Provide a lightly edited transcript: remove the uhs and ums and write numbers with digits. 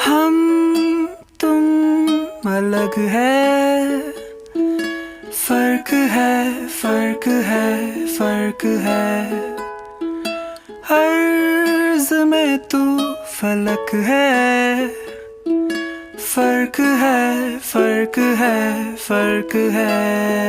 हम तुम अलग है, फर्क है, फर्क है, फर्क है। अर्ज़ में तू फलक है, फर्क है, फर्क है, फर्क है।